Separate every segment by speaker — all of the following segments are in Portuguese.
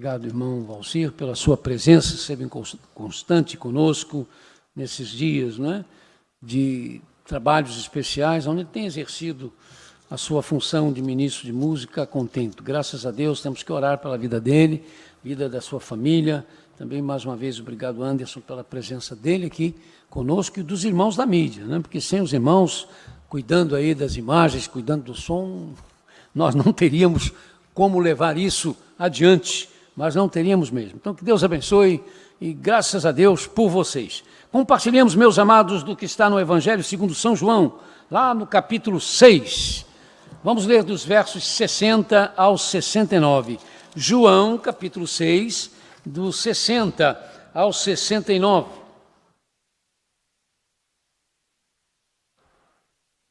Speaker 1: obrigado, irmão Valcir, pela sua presença, sempre constante conosco nesses dias, não é? De trabalhos especiais, onde ele tem exercido a sua função de ministro de música contento. Graças a Deus, temos que orar pela vida dele, vida da sua família. Também, mais uma vez, obrigado, Anderson, pela presença dele aqui conosco e dos irmãos da mídia, né? Porque sem os irmãos cuidando aí das imagens, cuidando do som, nós não teríamos como levar isso adiante, mas não teríamos mesmo. Então, que Deus abençoe e graças a Deus por vocês. Compartilhemos, meus amados, do que está no Evangelho segundo São João, lá no capítulo 6. Vamos ler dos versos 60 ao 69. João, capítulo 6, dos 60 ao 69.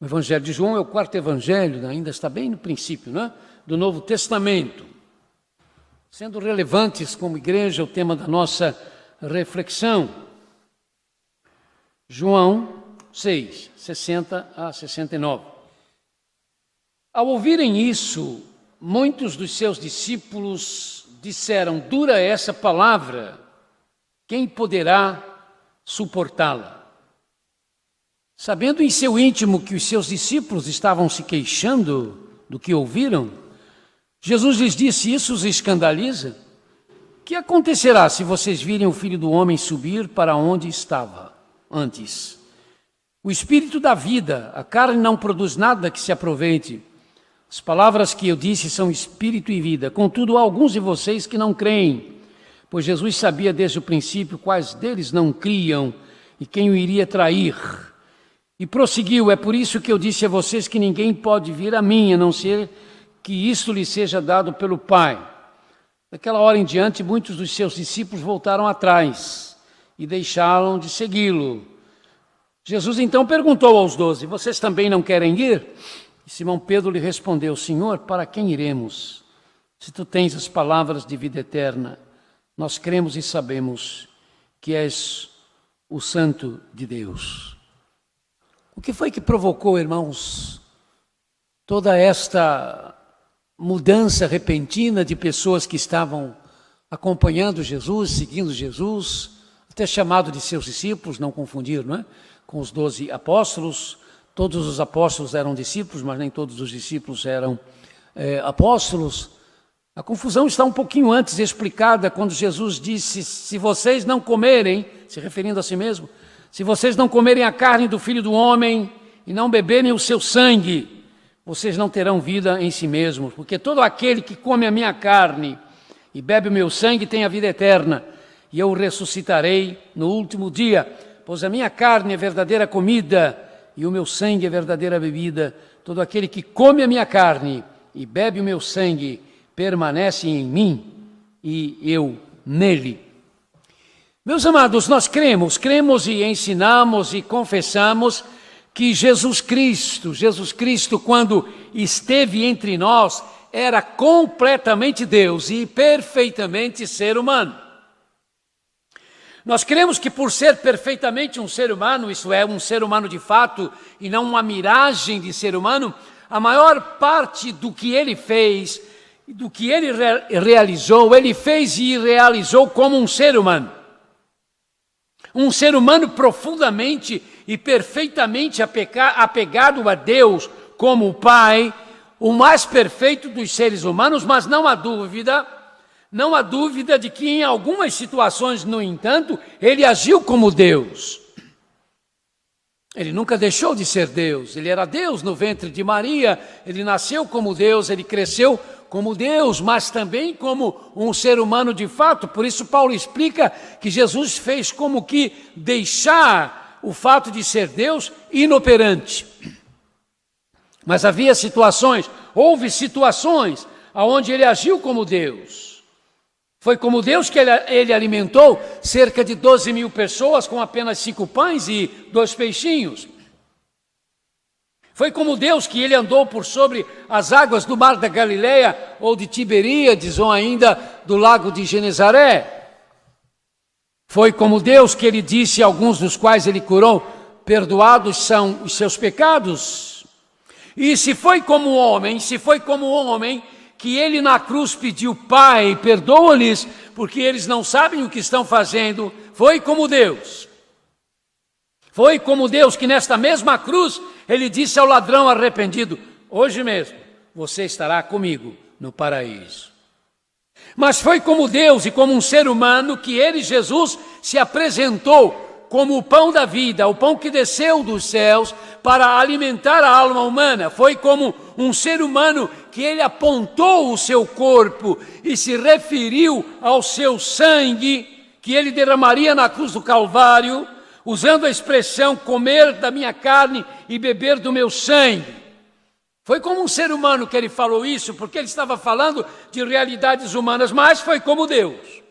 Speaker 1: O Evangelho de João é o quarto evangelho, ainda está bem no princípio, né, do Novo Testamento. Sendo relevantes como igreja o tema da nossa reflexão. João 6, 60 a 69. Ao ouvirem isso, muitos dos seus discípulos disseram: dura é essa palavra, quem poderá suportá-la? Sabendo em seu íntimo que os seus discípulos estavam se queixando do que ouviram, Jesus lhes disse: isso os escandaliza? Que acontecerá se vocês virem o Filho do Homem subir para onde estava antes? O Espírito dá vida, a carne não produz nada que se aproveite. As palavras que eu disse são Espírito e vida. Contudo, há alguns de vocês que não creem, pois Jesus sabia desde o princípio quais deles não criam e quem o iria trair. E prosseguiu: é por isso que eu disse a vocês que ninguém pode vir a mim, a não ser que isto lhe seja dado pelo Pai. Daquela hora em diante, muitos dos seus discípulos voltaram atrás e deixaram de segui-lo. Jesus então perguntou aos 12: vocês também não querem ir? E Simão Pedro lhe respondeu: Senhor, para quem iremos? Se tu tens as palavras de vida eterna, nós cremos e sabemos que és o Santo de Deus. O que foi que provocou, irmãos, toda esta mudança repentina de pessoas que estavam acompanhando Jesus, seguindo Jesus, até chamado de seus discípulos, não confundir, não é? Com os 12 apóstolos. Todos os apóstolos eram discípulos, mas nem todos os discípulos eram apóstolos. A confusão está um pouquinho antes explicada, quando Jesus disse: se vocês não comerem, se referindo a si mesmo, se vocês não comerem a carne do Filho do Homem e não beberem o seu sangue, vocês não terão vida em si mesmos, porque todo aquele que come a minha carne e bebe o meu sangue tem a vida eterna, e eu o ressuscitarei no último dia, pois a minha carne é verdadeira comida e o meu sangue é verdadeira bebida. Todo aquele que come a minha carne e bebe o meu sangue permanece em mim e eu nele. Meus amados, nós cremos e ensinamos e confessamos que Jesus Cristo, quando esteve entre nós, era completamente Deus e perfeitamente ser humano. Nós cremos que por ser perfeitamente um ser humano, isso é, um ser humano de fato e não uma miragem de ser humano, a maior parte do que ele fez, do que ele realizou, ele fez e realizou como um ser humano. Um ser humano profundamente e perfeitamente apegado a Deus como o Pai, o mais perfeito dos seres humanos, mas não há dúvida de que em algumas situações, no entanto, ele agiu como Deus. Ele nunca deixou de ser Deus, ele era Deus no ventre de Maria, ele nasceu como Deus, ele cresceu como Deus, mas também como um ser humano de fato. Por isso Paulo explica que Jesus fez como que deixar o fato de ser Deus inoperante. Mas houve situações onde ele agiu como Deus. Foi como Deus que ele alimentou cerca de 12.000 pessoas com apenas 5 pães e 2 peixinhos. Foi como Deus que ele andou por sobre as águas do mar da Galileia, ou de Tiberíades, ou ainda do lago de Genezaré. Foi como Deus que ele disse a alguns dos quais ele curou: perdoados são os seus pecados. E se foi como homem que ele na cruz pediu: Pai, perdoa-lhes, porque eles não sabem o que estão fazendo, foi como Deus. Foi como Deus que nesta mesma cruz, ele disse ao ladrão arrependido: hoje mesmo você estará comigo no paraíso. Mas foi como Deus e como um ser humano que ele, Jesus, se apresentou como o pão da vida, o pão que desceu dos céus para alimentar a alma humana. Foi como um ser humano que ele apontou o seu corpo e se referiu ao seu sangue que ele derramaria na cruz do Calvário, usando a expressão comer da minha carne e beber do meu sangue. Foi como um ser humano que ele falou isso, porque ele estava falando de realidades humanas, mas foi como Deus.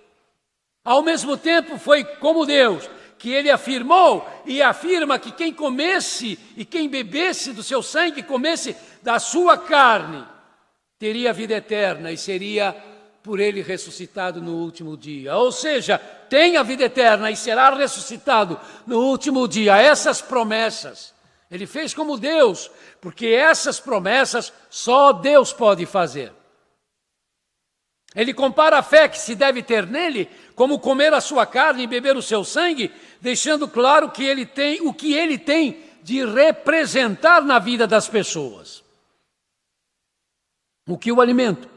Speaker 1: Ao mesmo tempo, foi como Deus, que ele afirmou e afirma que quem comesse e quem bebesse do seu sangue, comesse da sua carne, teria vida eterna e seria por ele ressuscitado no último dia. Ou seja, tem a vida eterna e será ressuscitado no último dia. Essas promessas ele fez como Deus, porque essas promessas só Deus pode fazer. Ele compara a fé que se deve ter nele como comer a sua carne e beber o seu sangue, deixando claro que ele tem o que ele tem de representar na vida das pessoas. O que o alimento,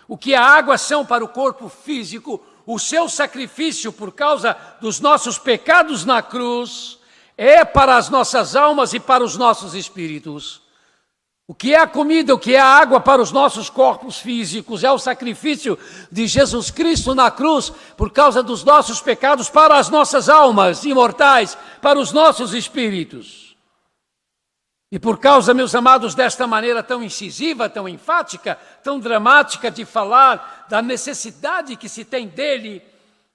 Speaker 1: o que a água são para o corpo físico, o seu sacrifício por causa dos nossos pecados na cruz, é para as nossas almas e para os nossos espíritos. O que é a comida, o que é a água para os nossos corpos físicos, é o sacrifício de Jesus Cristo na cruz por causa dos nossos pecados para as nossas almas imortais, para os nossos espíritos. E por causa, meus amados, desta maneira tão incisiva, tão enfática, tão dramática de falar da necessidade que se tem dele,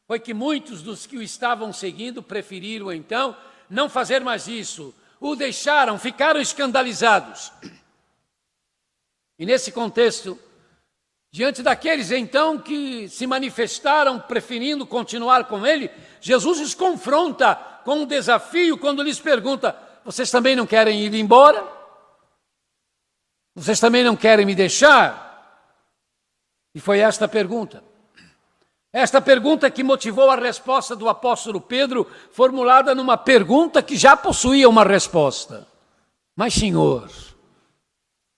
Speaker 1: foi que muitos dos que o estavam seguindo preferiram então não fazer mais isso, o deixaram, ficaram escandalizados. E nesse contexto, diante daqueles então que se manifestaram preferindo continuar com ele, Jesus os confronta com um desafio quando lhes pergunta: vocês também não querem ir embora? Vocês também não querem me deixar? E foi esta pergunta que motivou a resposta do apóstolo Pedro, formulada numa pergunta que já possuía uma resposta. Mas, Senhor,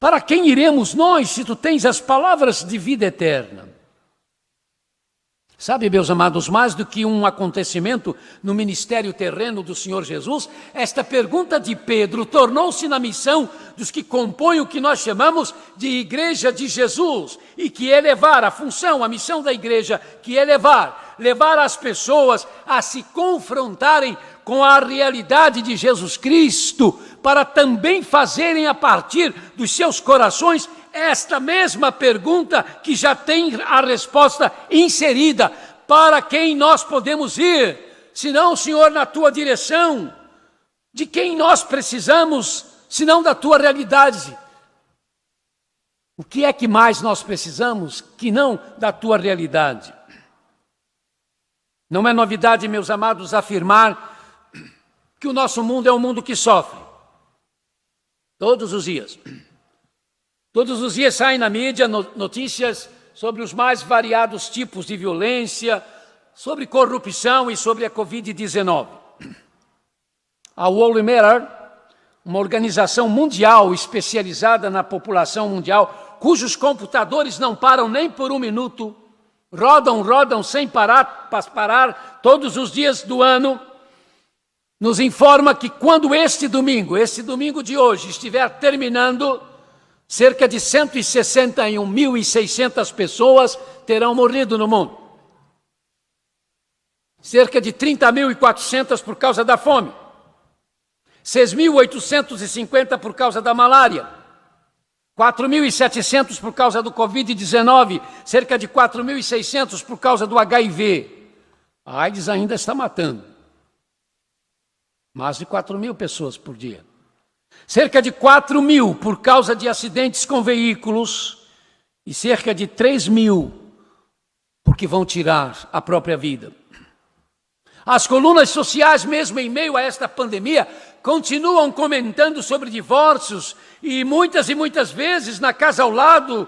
Speaker 1: para quem iremos nós se tu tens as palavras de vida eterna? Sabe, meus amados, mais do que um acontecimento no ministério terreno do Senhor Jesus, esta pergunta de Pedro tornou-se na missão dos que compõem o que nós chamamos de Igreja de Jesus, e que é levar a função, a missão da igreja, que é levar as pessoas a se confrontarem com a realidade de Jesus Cristo, para também fazerem a partir dos seus corações esta mesma pergunta que já tem a resposta inserida: para quem nós podemos ir, senão, Senhor, na tua direção? De quem nós precisamos, senão da tua realidade? O que é que mais nós precisamos que não da tua realidade? Não é novidade, meus amados, afirmar que o nosso mundo é um mundo que sofre. Todos os dias. Todos os dias saem na mídia notícias sobre os mais variados tipos de violência, sobre corrupção e sobre a Covid-19. A World Mirror, uma organização mundial especializada na população mundial, cujos computadores não param nem por um minuto, rodam sem parar todos os dias do ano, nos informa que quando este domingo de hoje estiver terminando, cerca de 161.600 pessoas terão morrido no mundo. Cerca de 30.400 por causa da fome. 6.850 por causa da malária. 4.700 por causa do Covid-19. Cerca de 4.600 por causa do HIV. A AIDS ainda está matando. Mais de 4.000 pessoas por dia. Cerca de 4.000 por causa de acidentes com veículos e cerca de 3.000 porque vão tirar a própria vida. As colunas sociais, mesmo em meio a esta pandemia, continuam comentando sobre divórcios e muitas vezes na casa ao lado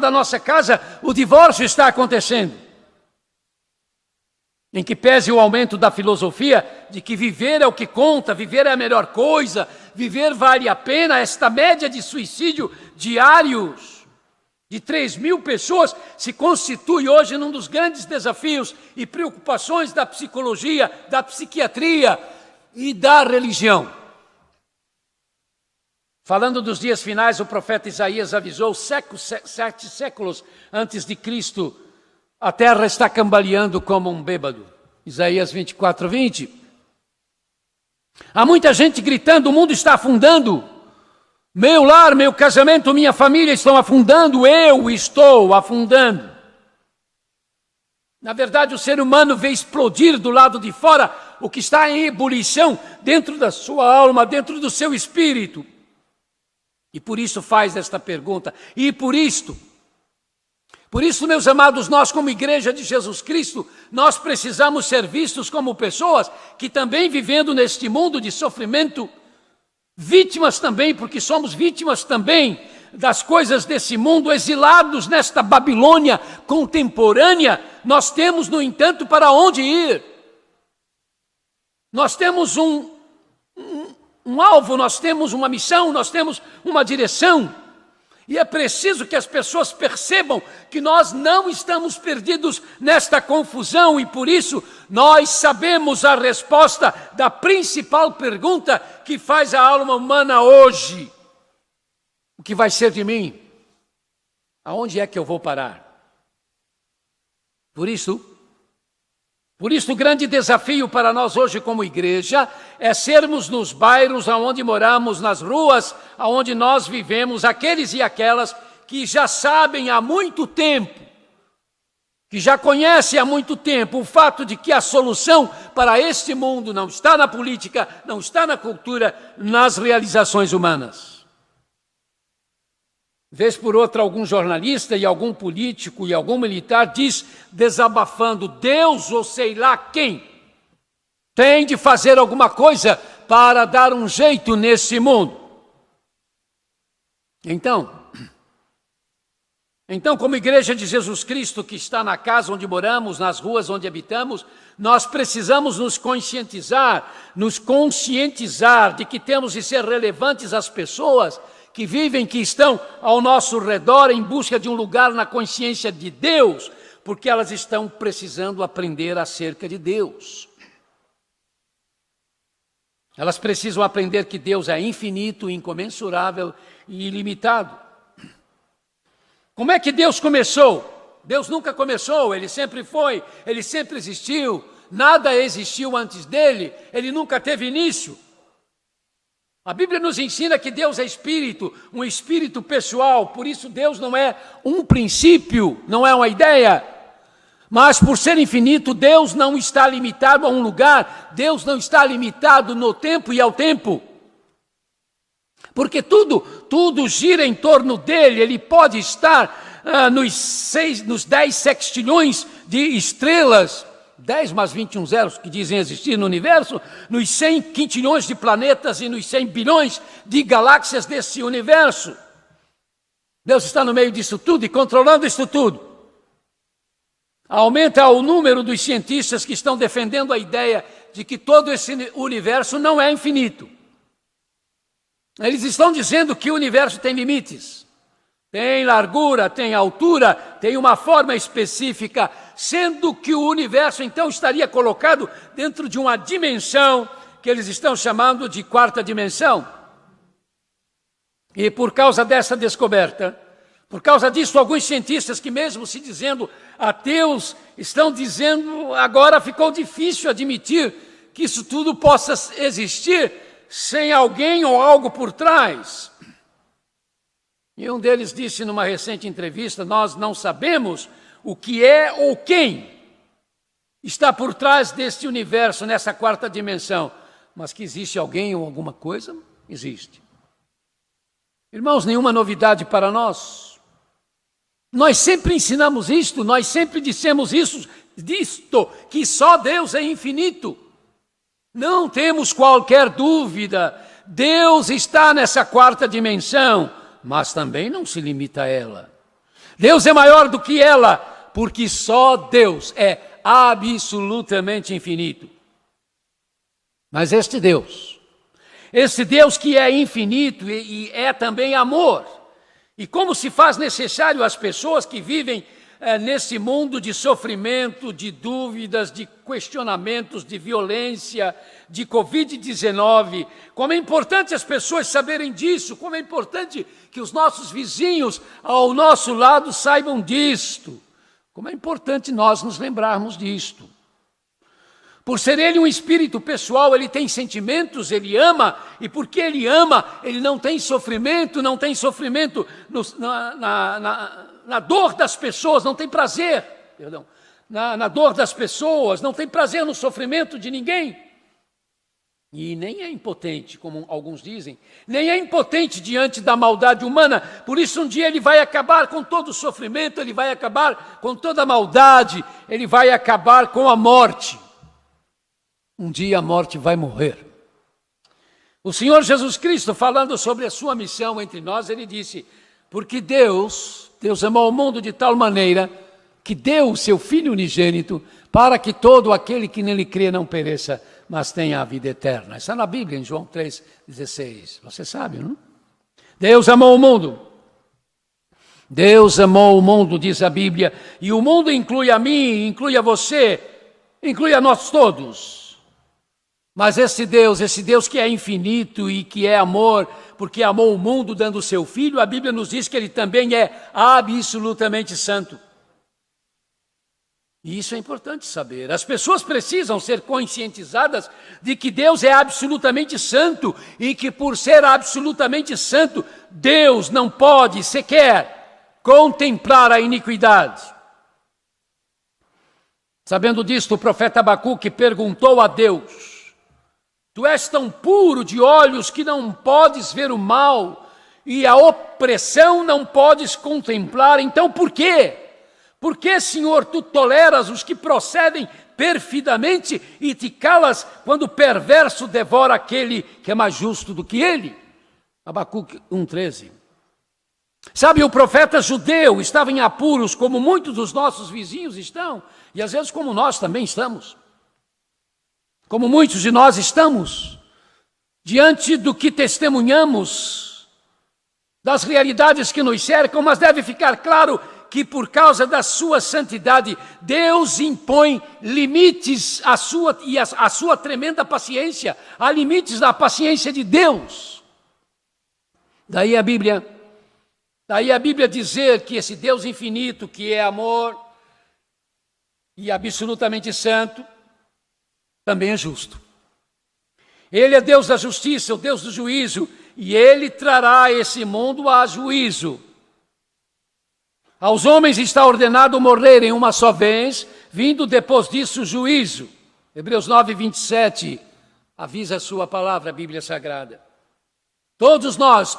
Speaker 1: da nossa casa, o divórcio está acontecendo. Em que pese o aumento da filosofia de que viver é o que conta, viver é a melhor coisa, viver vale a pena, esta média de suicídio diários de 3.000 pessoas se constitui hoje num dos grandes desafios e preocupações da psicologia, da psiquiatria e da religião. Falando dos dias finais, o profeta Isaías avisou 7 séculos antes de Cristo, a terra está cambaleando como um bêbado. Isaías 24:20. Há muita gente gritando, o mundo está afundando. Meu lar, meu casamento, minha família estão afundando, eu estou afundando. Na verdade, o ser humano vê explodir do lado de fora o que está em ebulição dentro da sua alma, dentro do seu espírito. E por isso faz esta pergunta. E por isso, meus amados, nós como Igreja de Jesus Cristo, nós precisamos ser vistos como pessoas que também vivendo neste mundo de sofrimento, vítimas também, porque somos vítimas também das coisas desse mundo, exilados nesta Babilônia contemporânea, nós temos, no entanto, para onde ir. Nós temos um alvo, nós temos uma missão, nós temos uma direção. E é preciso que as pessoas percebam que nós não estamos perdidos nesta confusão e por isso nós sabemos a resposta da principal pergunta que faz a alma humana hoje. O que vai ser de mim? Aonde é que eu vou parar? Por isso o grande desafio para nós hoje como igreja é sermos nos bairros onde moramos, nas ruas onde nós vivemos, aqueles e aquelas que já sabem há muito tempo, que já conhecem há muito tempo o fato de que a solução para este mundo não está na política, não está na cultura, nas realizações humanas. Vez por outra, algum jornalista e algum político e algum militar diz, desabafando, Deus ou sei lá quem tem de fazer alguma coisa para dar um jeito nesse mundo. Então, como Igreja de Jesus Cristo, que está na casa onde moramos, nas ruas onde habitamos, nós precisamos nos conscientizar de que temos de ser relevantes às pessoas que vivem, que estão ao nosso redor em busca de um lugar na consciência de Deus, porque elas estão precisando aprender acerca de Deus. Elas precisam aprender que Deus é infinito, incomensurável e ilimitado. Como é que Deus começou? Deus nunca começou, Ele sempre foi, Ele sempre existiu, nada existiu antes dEle, Ele nunca teve início. A Bíblia nos ensina que Deus é espírito, um espírito pessoal, por isso Deus não é um princípio, não é uma ideia. Mas por ser infinito, Deus não está limitado a um lugar, Deus não está limitado no tempo e ao tempo. Porque tudo gira em torno dele, ele pode estar nos 10 sextilhões de estrelas, 10 mais 21 zeros que dizem existir no universo, nos 100 quintilhões de planetas e nos 100 bilhões de galáxias desse universo. Deus está no meio disso tudo e controlando isso tudo. Aumenta o número dos cientistas que estão defendendo a ideia de que todo esse universo não é infinito. Eles estão dizendo que o universo tem limites. Tem largura, tem altura, tem uma forma específica, sendo que o universo então estaria colocado dentro de uma dimensão que eles estão chamando de quarta dimensão. E por causa dessa descoberta, por causa disso, alguns cientistas que mesmo se dizendo ateus, estão dizendo agora ficou difícil admitir que isso tudo possa existir sem alguém ou algo por trás. E um deles disse numa recente entrevista, nós não sabemos o que é ou quem está por trás deste universo, nessa quarta dimensão, mas que existe alguém ou alguma coisa, existe. Irmãos, nenhuma novidade para nós. Nós sempre ensinamos isto, nós sempre dissemos disto, que só Deus é infinito. Não temos qualquer dúvida, Deus está nessa quarta dimensão, mas também não se limita a ela. Deus é maior do que ela, porque só Deus é absolutamente infinito. Mas este Deus que é infinito e é também amor, e como se faz necessário às pessoas que vivem nesse mundo de sofrimento, de dúvidas, de questionamentos, de violência, de Covid-19, como é importante as pessoas saberem disso, como é importante que os nossos vizinhos ao nosso lado saibam disto, como é importante nós nos lembrarmos disto. Por ser ele um espírito pessoal, ele tem sentimentos, ele ama, e porque ele ama, ele não tem sofrimento na dor das pessoas, não tem prazer, na dor das pessoas, não tem prazer no sofrimento de ninguém. E nem é impotente, como alguns dizem, nem é impotente diante da maldade humana, por isso um dia ele vai acabar com todo o sofrimento, ele vai acabar com toda a maldade, ele vai acabar com a morte. Um dia a morte vai morrer. O Senhor Jesus Cristo, falando sobre a sua missão entre nós, ele disse, porque Deus amou o mundo de tal maneira que deu o seu Filho unigênito para que todo aquele que nele crê não pereça, mas tenha a vida eterna. Está na Bíblia, em João 3,16. Você sabe, não? Deus amou o mundo. Deus amou o mundo, diz a Bíblia, e o mundo inclui a mim, inclui a você, inclui a nós todos. Mas esse Deus que é infinito e que é amor, porque amou o mundo dando o seu Filho, a Bíblia nos diz que ele também é absolutamente santo. E isso é importante saber. As pessoas precisam ser conscientizadas de que Deus é absolutamente santo e que por ser absolutamente santo, Deus não pode sequer contemplar a iniquidade. Sabendo disto, o profeta Abacuque perguntou a Deus, tu és tão puro de olhos que não podes ver o mal e a opressão não podes contemplar. Então por quê? Por que, Senhor, tu toleras os que procedem perfidamente e te calas quando o perverso devora aquele que é mais justo do que ele? Abacuque 1,13. Sabe, o profeta judeu estava em apuros como muitos dos nossos vizinhos estão e às vezes como nós também estamos. Como muitos de nós estamos, diante do que testemunhamos, das realidades que nos cercam, mas deve ficar claro que por causa da sua santidade, Deus impõe limites à sua tremenda paciência, há limites da paciência de Deus. Daí a Bíblia dizer que esse Deus infinito, que é amor e absolutamente santo, também é justo. Ele é Deus da justiça, o Deus do juízo, e Ele trará esse mundo a juízo. Aos homens está ordenado morrerem uma só vez, vindo depois disso o juízo. Hebreus 9:27 avisa a sua palavra, a Bíblia Sagrada. Todos nós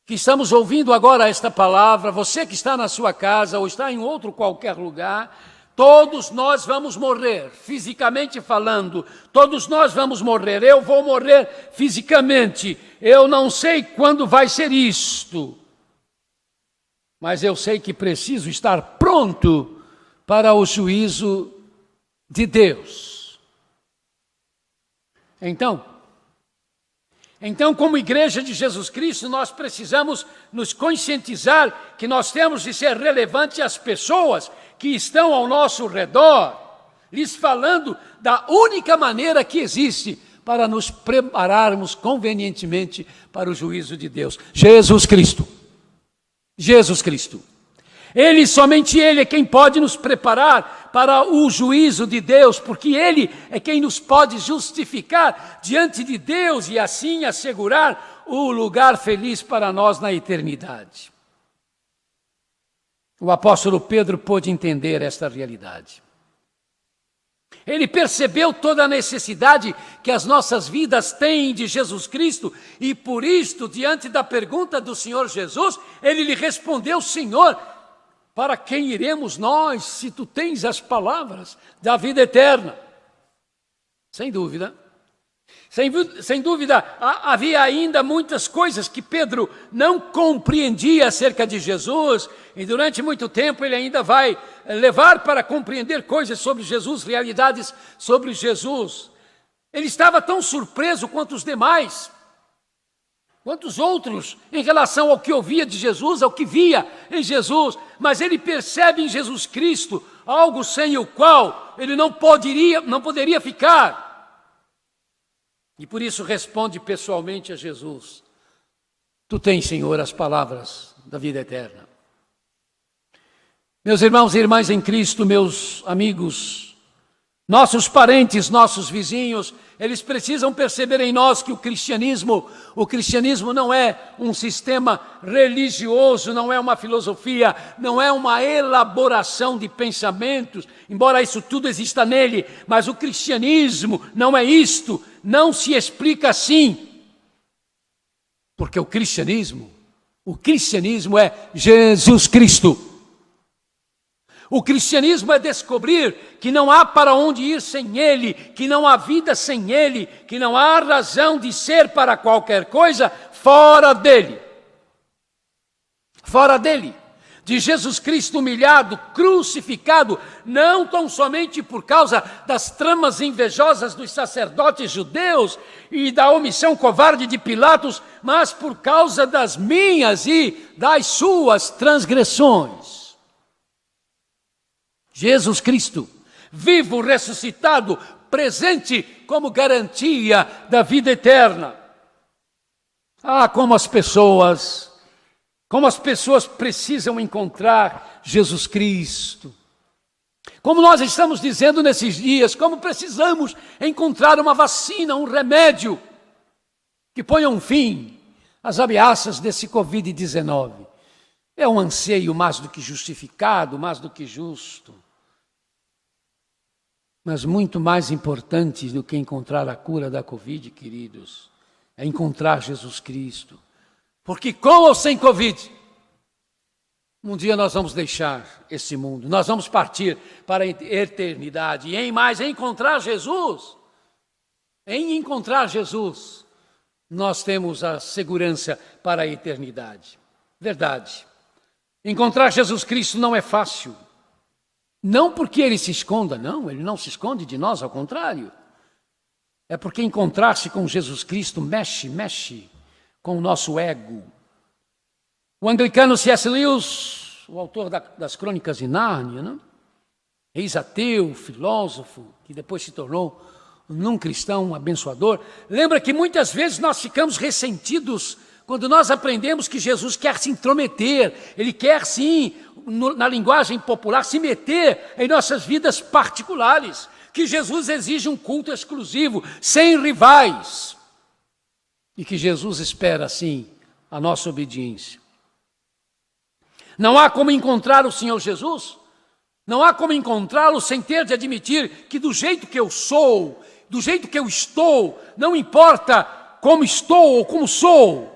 Speaker 1: que estamos ouvindo agora esta palavra, você que está na sua casa ou está em outro qualquer lugar, todos nós vamos morrer, fisicamente falando, todos nós vamos morrer, eu vou morrer fisicamente, eu não sei quando vai ser isto, mas eu sei que preciso estar pronto para o juízo de Deus. Então, como igreja de Jesus Cristo, nós precisamos nos conscientizar que nós temos de ser relevantes às pessoas que estão ao nosso redor, lhes falando da única maneira que existe para nos prepararmos convenientemente para o juízo de Deus. Jesus Cristo. Somente Ele é quem pode nos preparar para o juízo de Deus, porque Ele é quem nos pode justificar diante de Deus e assim assegurar o lugar feliz para nós na eternidade. O apóstolo Pedro pôde entender esta realidade. Ele percebeu toda a necessidade que as nossas vidas têm de Jesus Cristo e por isto, diante da pergunta do Senhor Jesus, ele lhe respondeu: Senhor, para quem iremos nós, se tu tens as palavras da vida eterna? Sem dúvida. Sem dúvida, havia ainda muitas coisas que Pedro não compreendia acerca de Jesus, e durante muito tempo ele ainda vai levar para compreender coisas sobre Jesus, realidades sobre Jesus. Ele estava tão surpreso quanto os demais, quanto os outros, em relação ao que ouvia de Jesus, ao que via em Jesus, mas ele percebe em Jesus Cristo algo sem o qual ele não poderia ficar. E por isso responde pessoalmente a Jesus: Tu tens, Senhor, as palavras da vida eterna. Meus irmãos e irmãs em Cristo, meus amigos, nossos parentes, nossos vizinhos, eles precisam perceber em nós que o cristianismo não é um sistema religioso, não é uma filosofia, não é uma elaboração de pensamentos, embora isso tudo exista nele, mas o cristianismo não é isto, não se explica assim. Porque o cristianismo é Jesus Cristo. O cristianismo é descobrir que não há para onde ir sem Ele, que não há vida sem Ele, que não há razão de ser para qualquer coisa fora dEle. Fora dEle. De Jesus Cristo humilhado, crucificado, não tão somente por causa das tramas invejosas dos sacerdotes judeus e da omissão covarde de Pilatos, mas por causa das minhas e das suas transgressões. Jesus Cristo, vivo, ressuscitado, presente como garantia da vida eterna. Ah, como as pessoas precisam encontrar Jesus Cristo. Como nós estamos dizendo nesses dias, como precisamos encontrar uma vacina, um remédio que ponha um fim às ameaças desse Covid-19. É um anseio mais do que justificado, mais do que justo. Mas muito mais importante do que encontrar a cura da Covid, queridos, é encontrar Jesus Cristo. Porque com ou sem Covid, um dia nós vamos deixar esse mundo, nós vamos partir para a eternidade. E em encontrar Jesus, nós temos a segurança para a eternidade. Verdade. Encontrar Jesus Cristo não é fácil. Não porque Ele se esconda, não, Ele não se esconde de nós, ao contrário. É porque encontrar-se com Jesus Cristo mexe com o nosso ego. O anglicano C.S. Lewis, o autor das Crônicas de Nárnia, né? Ex-ateu, filósofo, que depois se tornou um cristão abençoador, lembra que muitas vezes nós ficamos ressentidos quando nós aprendemos que Jesus quer se intrometer, Ele quer sim, na linguagem popular, se meter em nossas vidas particulares, que Jesus exige um culto exclusivo, sem rivais, e que Jesus espera sim a nossa obediência. Não há como encontrar o Senhor Jesus, não há como encontrá-lo sem ter de admitir que do jeito que eu sou, do jeito que eu estou, não importa como estou ou como sou,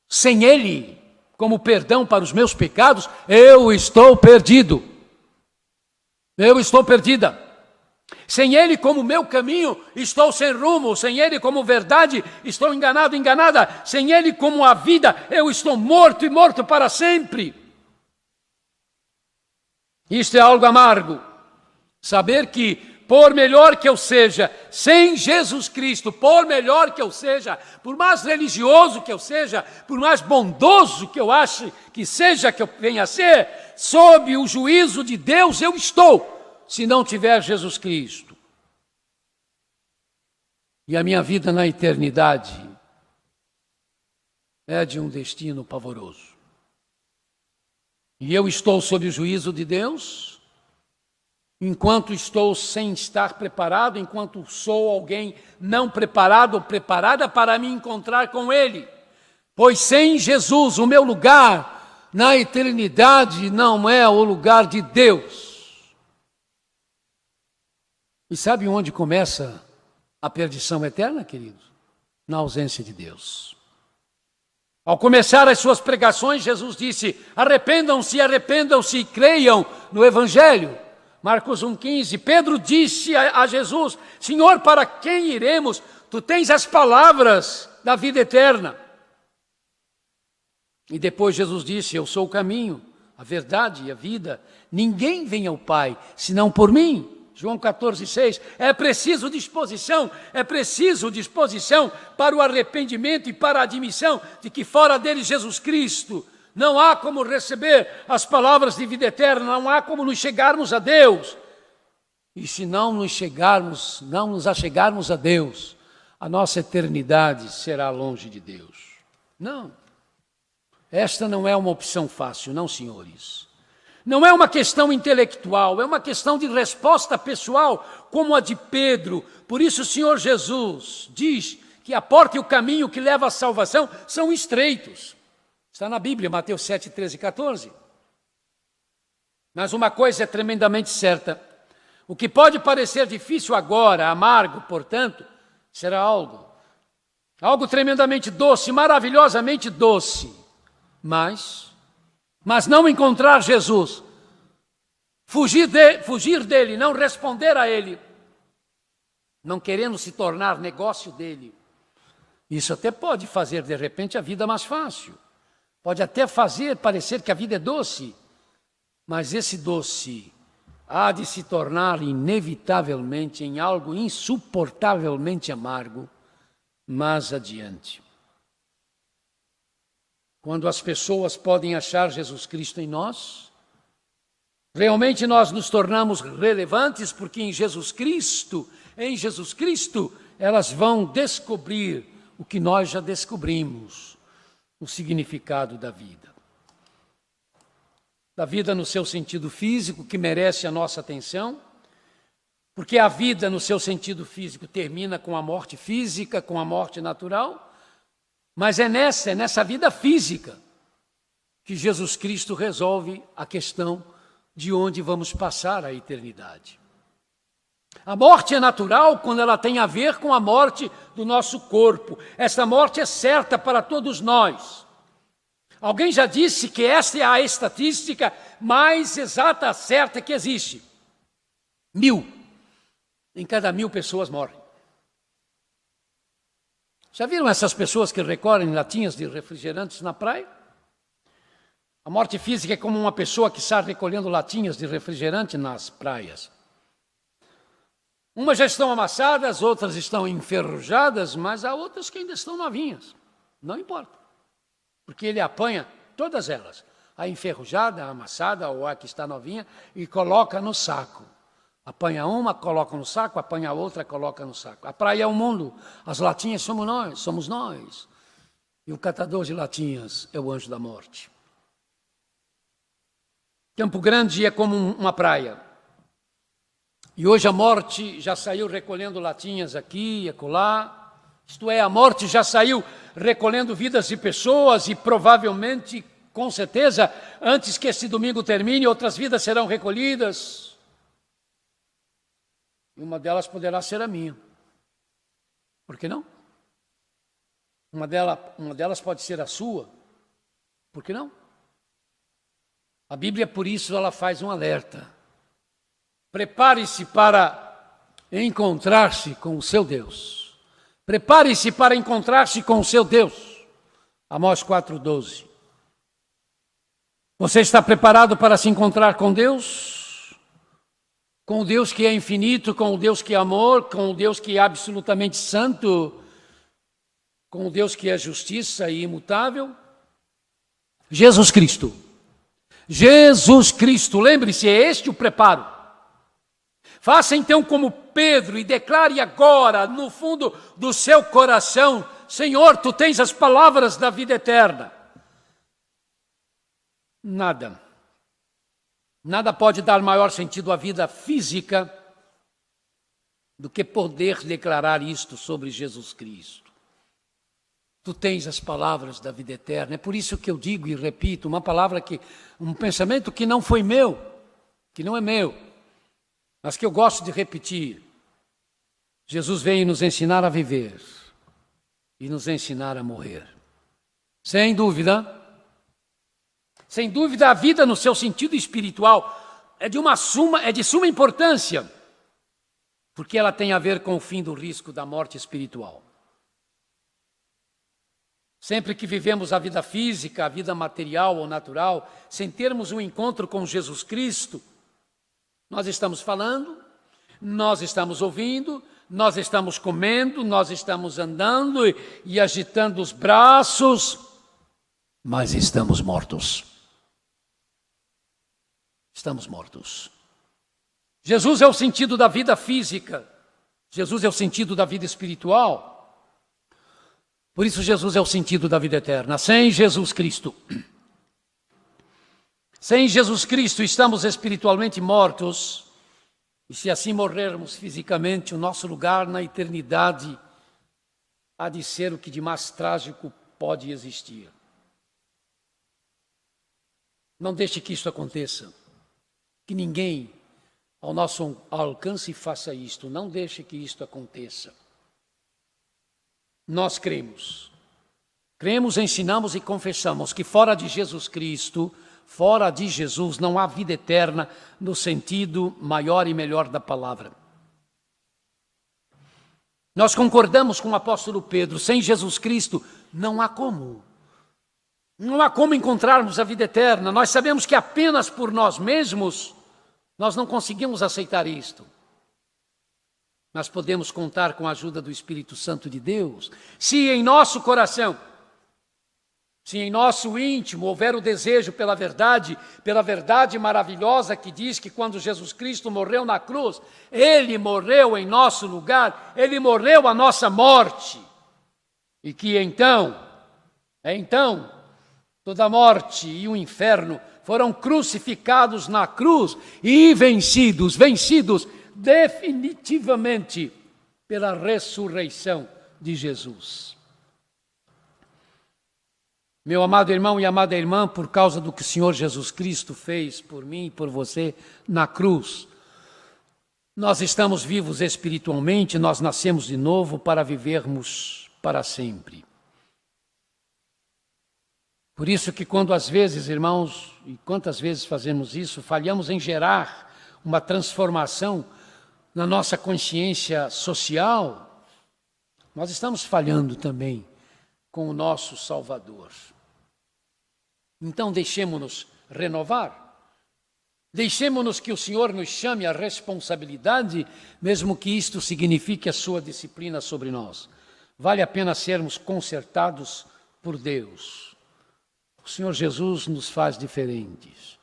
Speaker 1: sem Ele, como perdão para os meus pecados, eu estou perdido. Eu estou perdida. Sem Ele como meu caminho, estou sem rumo. Sem Ele como verdade, estou enganado, enganada. Sem Ele como a vida, eu estou morto e morto para sempre. Isto é algo amargo. Saber que por melhor que eu seja, sem Jesus Cristo, por melhor que eu seja, por mais religioso que eu seja, por mais bondoso que eu ache que seja, que eu venha a ser, sob o juízo de Deus eu estou, se não tiver Jesus Cristo. E a minha vida na eternidade é de um destino pavoroso. E eu estou sob o juízo de Deus, enquanto estou sem estar preparado, enquanto sou alguém não preparado ou preparada para me encontrar com Ele. Pois sem Jesus, o meu lugar na eternidade não é o lugar de Deus. E sabe onde começa a perdição eterna, queridos? Na ausência de Deus. Ao começar as suas pregações, Jesus disse: arrependam-se e creiam no Evangelho. Marcos 1,15, Pedro disse a Jesus: Senhor, para quem iremos? Tu tens as palavras da vida eterna. E depois Jesus disse: eu sou o caminho, a verdade e a vida. Ninguém vem ao Pai, senão por mim. João 14,6. É preciso disposição para o arrependimento e para a admissão de que fora dele, Jesus Cristo, não há como receber as palavras de vida eterna, não há como nos chegarmos a Deus. E se não nos achegarmos a Deus, a nossa eternidade será longe de Deus. Não. Esta não é uma opção fácil, não, senhores. Não é uma questão intelectual, é uma questão de resposta pessoal, como a de Pedro. Por isso o Senhor Jesus diz que a porta e o caminho que leva à salvação são estreitos. Está na Bíblia, Mateus 7, 13 e 14. Mas uma coisa é tremendamente certa. O que pode parecer difícil agora, amargo, portanto, será algo tremendamente doce, maravilhosamente doce. Mas não encontrar Jesus, fugir dele, não responder a ele, não querendo se tornar negócio dele, isso até pode fazer de repente a vida mais fácil, pode até fazer parecer que a vida é doce, mas esse doce há de se tornar inevitavelmente em algo insuportavelmente amargo mais adiante. Quando as pessoas podem achar Jesus Cristo em nós, realmente nós nos tornamos relevantes, porque em Jesus Cristo, elas vão descobrir o que nós já descobrimos, o significado da vida. Da vida no seu sentido físico, que merece a nossa atenção, porque a vida no seu sentido físico termina com a morte física, com a morte natural, mas é nessa vida física que Jesus Cristo resolve a questão de onde vamos passar a eternidade. A morte é natural quando ela tem a ver com a morte do nosso corpo. Essa morte é certa para todos nós. Alguém já disse que esta é a estatística mais exata, certa que existe. 1000. Em cada 1000 pessoas morrem. Já viram essas pessoas que recolhem latinhas de refrigerantes na praia? A morte física é como uma pessoa que está recolhendo latinhas de refrigerante nas praias. Umas já estão amassadas, outras estão enferrujadas, mas há outras que ainda estão novinhas. Não importa, porque ele apanha todas elas, a enferrujada, a amassada ou a que está novinha, e coloca no saco. Apanha uma, coloca no saco, apanha outra, coloca no saco. A praia é o mundo, as latinhas somos nós. E o catador de latinhas é o anjo da morte. Campo Grande é como uma praia. E hoje a morte já saiu recolhendo latinhas aqui e acolá. Isto é, a morte já saiu recolhendo vidas de pessoas e provavelmente, com certeza, antes que esse domingo termine, outras vidas serão recolhidas. E uma delas poderá ser a minha. Por que não? Uma delas pode ser a sua. Por que não? A Bíblia, por isso, ela faz um alerta. Prepare-se para encontrar-se com o seu Deus. Prepare-se para encontrar-se com o seu Deus. Amós 4,12. Você está preparado para se encontrar com Deus? Com o Deus que é infinito, com o Deus que é amor, com o Deus que é absolutamente santo, com o Deus que é justiça e imutável? Jesus Cristo. Jesus Cristo, lembre-se, é este o preparo. Faça então como Pedro e declare agora, no fundo do seu coração: Senhor, Tu tens as palavras da vida eterna. Nada pode dar maior sentido à vida física do que poder declarar isto sobre Jesus Cristo. Tu tens as palavras da vida eterna. É por isso que eu digo e repito, um pensamento que não foi meu, que não é meu, mas que eu gosto de repetir. Jesus veio nos ensinar a viver e nos ensinar a morrer. Sem dúvida, a vida no seu sentido espiritual é de suma importância, porque ela tem a ver com o fim do risco da morte espiritual. Sempre que vivemos a vida física, a vida material ou natural, sem termos um encontro com Jesus Cristo, nós estamos falando, nós estamos ouvindo, nós estamos comendo, nós estamos andando e agitando os braços, mas estamos mortos. Estamos mortos. Jesus é o sentido da vida física. Jesus é o sentido da vida espiritual. Por isso Jesus é o sentido da vida eterna. Sem Jesus Cristo, estamos espiritualmente mortos. E se assim morrermos fisicamente, o nosso lugar na eternidade há de ser o que de mais trágico pode existir. Não deixe que isso aconteça. Que ninguém ao nosso alcance faça isto. Não deixe que isto aconteça. Nós cremos, ensinamos e confessamos que fora de Jesus Cristo, fora de Jesus, não há vida eterna no sentido maior e melhor da palavra. Nós concordamos com o apóstolo Pedro, sem Jesus Cristo não há como. Não há como encontrarmos a vida eterna. Nós sabemos que apenas por nós mesmos nós não conseguimos aceitar isto. Mas podemos contar com a ajuda do Espírito Santo de Deus. Se em nosso coração, se em nosso íntimo houver o desejo pela verdade maravilhosa que diz que quando Jesus Cristo morreu na cruz, Ele morreu em nosso lugar, Ele morreu a nossa morte. E que então, toda a morte e o inferno foram crucificados na cruz e vencidos definitivamente pela ressurreição de Jesus. Meu amado irmão e amada irmã, por causa do que o Senhor Jesus Cristo fez por mim e por você na cruz, nós estamos vivos espiritualmente, nós nascemos de novo para vivermos para sempre. Por isso que quando às vezes, irmãos, e quantas vezes fazemos isso, falhamos em gerar uma transformação na nossa consciência social, nós estamos falhando também com o nosso Salvador. Então deixemo-nos renovar, deixemo-nos que o Senhor nos chame à responsabilidade, mesmo que isto signifique a sua disciplina sobre nós. Vale a pena sermos consertados por Deus. O Senhor Jesus nos faz diferentes.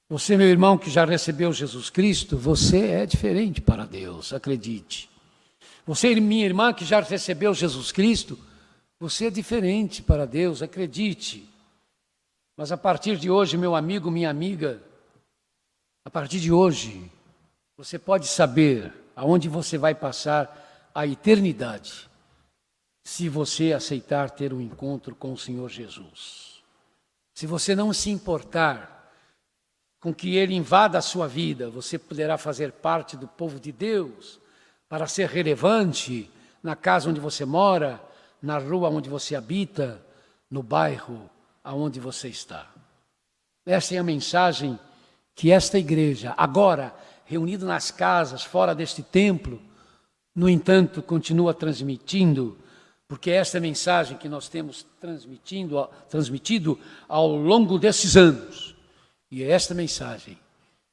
Speaker 1: Você, meu irmão, que já recebeu Jesus Cristo, você é diferente para Deus, acredite. Você, minha irmã, que já recebeu Jesus Cristo, você é diferente para Deus, acredite. Mas a partir de hoje, meu amigo, minha amiga, a partir de hoje, você pode saber aonde você vai passar a eternidade, se você aceitar ter um encontro com o Senhor Jesus. Se você não se importar com que Ele invada a sua vida, você poderá fazer parte do povo de Deus, para ser relevante na casa onde você mora, na rua onde você habita, no bairro aonde você está. Essa é a mensagem que esta igreja, agora reunida nas casas, fora deste templo, no entanto, continua transmitindo, porque esta é a mensagem que nós temos transmitido ao longo desses anos. E é esta mensagem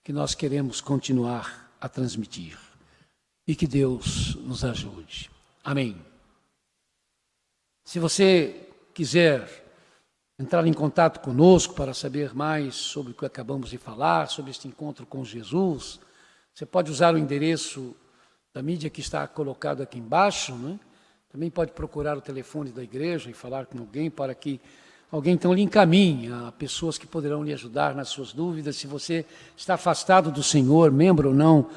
Speaker 1: que nós queremos continuar a transmitir. E que Deus nos ajude. Amém. Se você quiser entrar em contato conosco para saber mais sobre o que acabamos de falar, sobre este encontro com Jesus, você pode usar o endereço da mídia que está colocado aqui embaixo, né? Também pode procurar o telefone da igreja e falar com alguém para que alguém então lhe encaminhe a pessoas que poderão lhe ajudar nas suas dúvidas. Se você está afastado do Senhor, membro ou não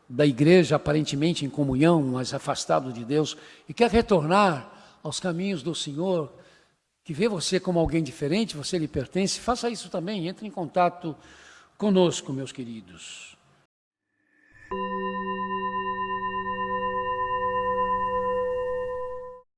Speaker 1: da igreja, aparentemente em comunhão, mas afastado de Deus, e quer retornar aos caminhos do Senhor, que vê você como alguém diferente, você lhe pertence, faça isso também, entre em contato conosco, meus queridos.